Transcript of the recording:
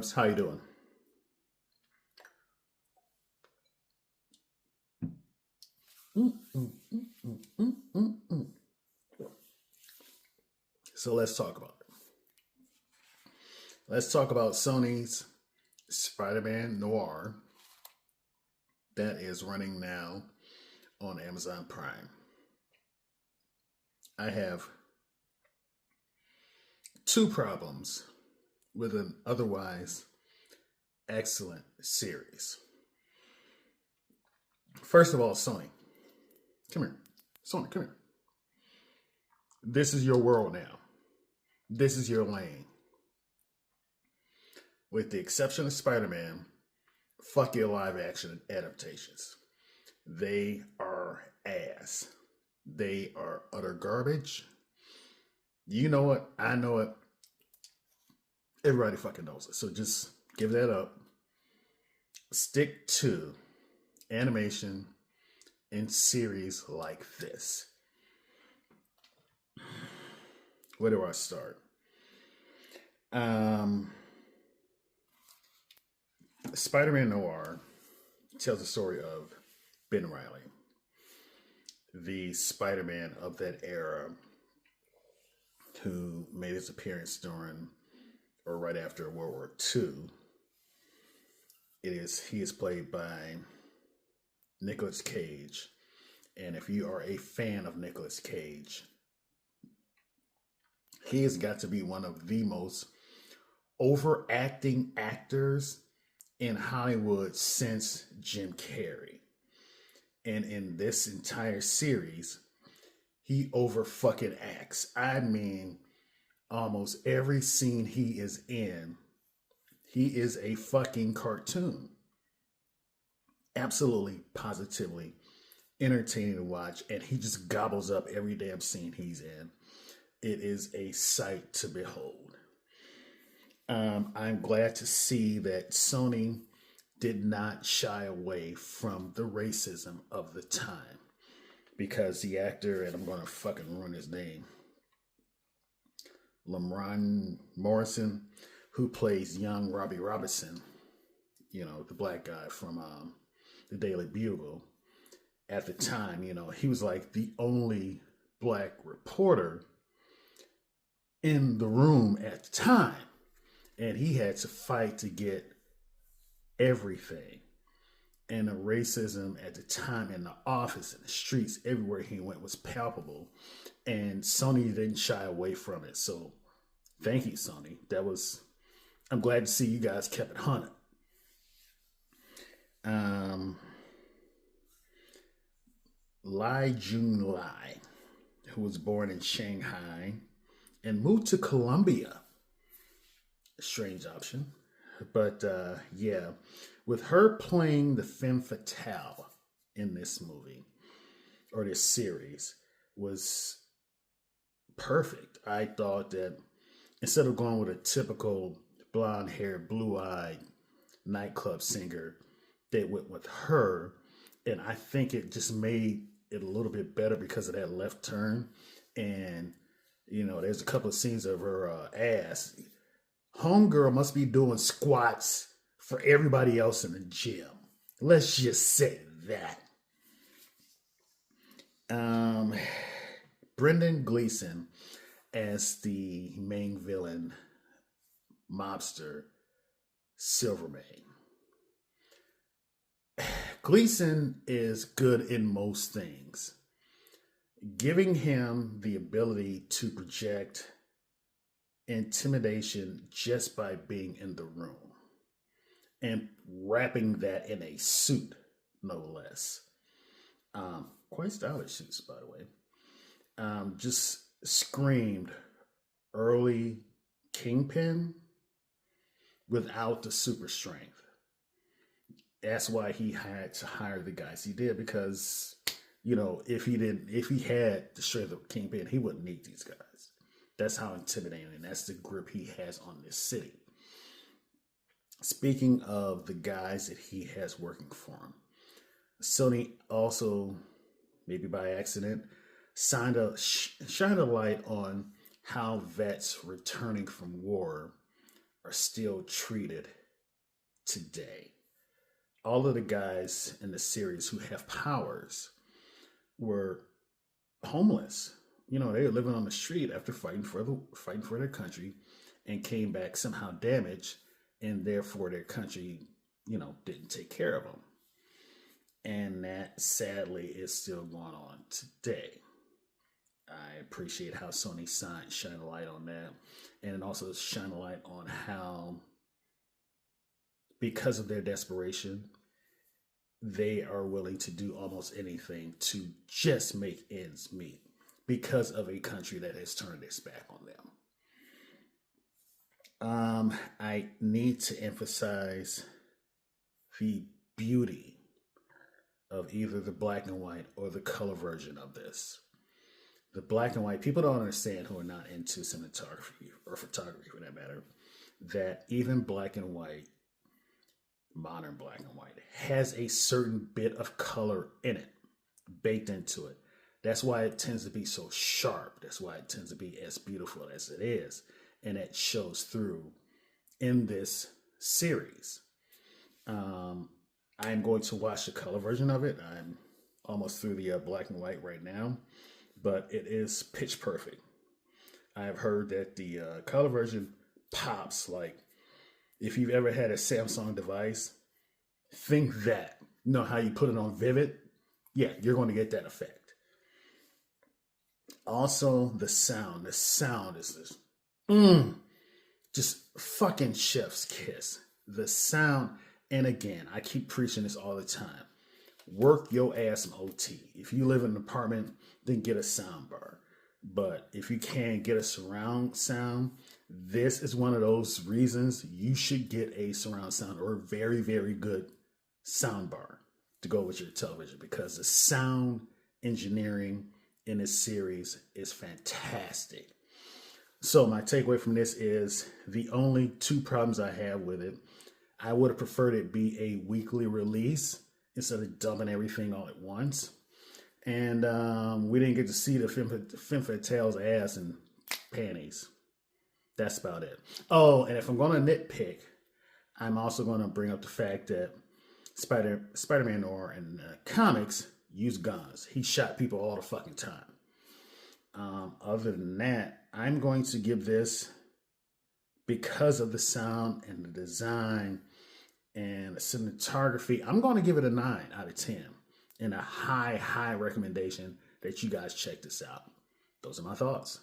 Dubs, how you doing? Mm, mm, mm, mm, mm, mm, mm. So let's talk about it. Let's talk about Sony's Spider-Man Noir that is running now on Amazon Prime. I have two problems with an otherwise excellent series. First of all, Sony, come here. Sony, come here. This is your world now. This is your lane. With the exception of Spider Man, fuck your live action adaptations. They are ass. They are utter garbage. You know it. I know it. Everybody fucking knows it. So just give that up. Stick to animation in series like this. Where do I start? Spider-Man Noir tells the story of Ben Riley, the Spider-Man of that era who made his appearance during or right after World War II. He is played by Nicolas Cage. And if you are a fan of Nicolas Cage, he has got to be one of the most overacting actors in Hollywood since Jim Carrey. And in this entire series, he over fucking acts. I mean, almost every scene he is in, he is a fucking cartoon. Absolutely, positively entertaining to watch. And he just gobbles up every damn scene he's in. It is a sight to behold. I'm glad to see that Sony did not shy away from the racism of the time, because the actor, and I'm going to fucking ruin his name, Lamron Morrison, who plays young Robbie Robinson, the black guy from the Daily Bugle, at the time, he was like the only black reporter in the room at the time. And he had to fight to get everything. And the racism at the time in the office, in the streets, everywhere he went was palpable. And Sony didn't shy away from it. So thank you, Sony. I'm glad to see you guys kept it 100. Lai Jun Lai, who was born in Shanghai and moved to Colombia. Strange option. But yeah, with her playing the femme fatale in this movie or this series was perfect. I thought that instead of going with a typical blonde haired, blue eyed nightclub singer, they went with her. And I think it just made it a little bit better because of that left turn. And, there's a couple of scenes of her ass. Homegirl must be doing squats for everybody else in the gym. Let's just say that. Brendan Gleeson as the main villain, mobster, Silvermane. Gleeson is good in most things. Giving him the ability to project intimidation just by being in the room and wrapping that in a suit, no less. Quite stylish suits, by the way. Just screamed early Kingpin without the super strength. That's why he had to hire the guys he did, because if he had the strength of Kingpin, he wouldn't need these guys. That's how intimidating, and that's the grip he has on this city. Speaking of the guys that he has working for him, Sony also, maybe by accident, shined a light on how vets returning from war are still treated today. All of the guys in the series who have powers were homeless. You know, they were living on the street after fighting for their country, and came back somehow damaged, and therefore their country, you know, didn't take care of them. And that sadly is still going on today. I appreciate how Sony shine a light on that, and also shine a light on how, because of their desperation, they are willing to do almost anything to just make ends meet because of a country that has turned its back on them. I need to emphasize the beauty of either the black and white or the color version of this. The black and white, people don't understand, who are not into cinematography or photography for that matter, that even black and white, modern black and white, has a certain bit of color in it, baked into it. That's why it tends to be so sharp. That's why it tends to be as beautiful as it is. And it shows through in this series. I'm going to watch the color version of it. I'm almost through the black and white right now, but it is pitch perfect. I have heard that the color version pops like, if you've ever had a Samsung device, think that. You know how you put it on Vivid? Yeah, you're going to get that effect. Also, the sound. The sound is this. Just fucking chef's kiss. The sound, and again, I keep preaching this all the time. Work your ass some OT. If you live in an apartment, then get a sound bar. But if you can't get a surround sound, this is one of those reasons you should get a surround sound or a very, very good sound bar to go with your television, because the sound engineering in this series is fantastic. So my takeaway from this is the only two problems I have with it. I would have preferred it be a weekly release instead of dumping everything all at once. And we didn't get to see the femme fatale's ass and panties. That's about it. Oh, and if I'm going to nitpick, I'm also going to bring up the fact that Spider-Man Noir in the comics used guns. He shot people all the fucking time. Other than that, I'm going to give this, because of the sound and the design and the cinematography, I'm going to give it a 9 out of 10. And a high recommendation that you guys check this out. Those are my thoughts.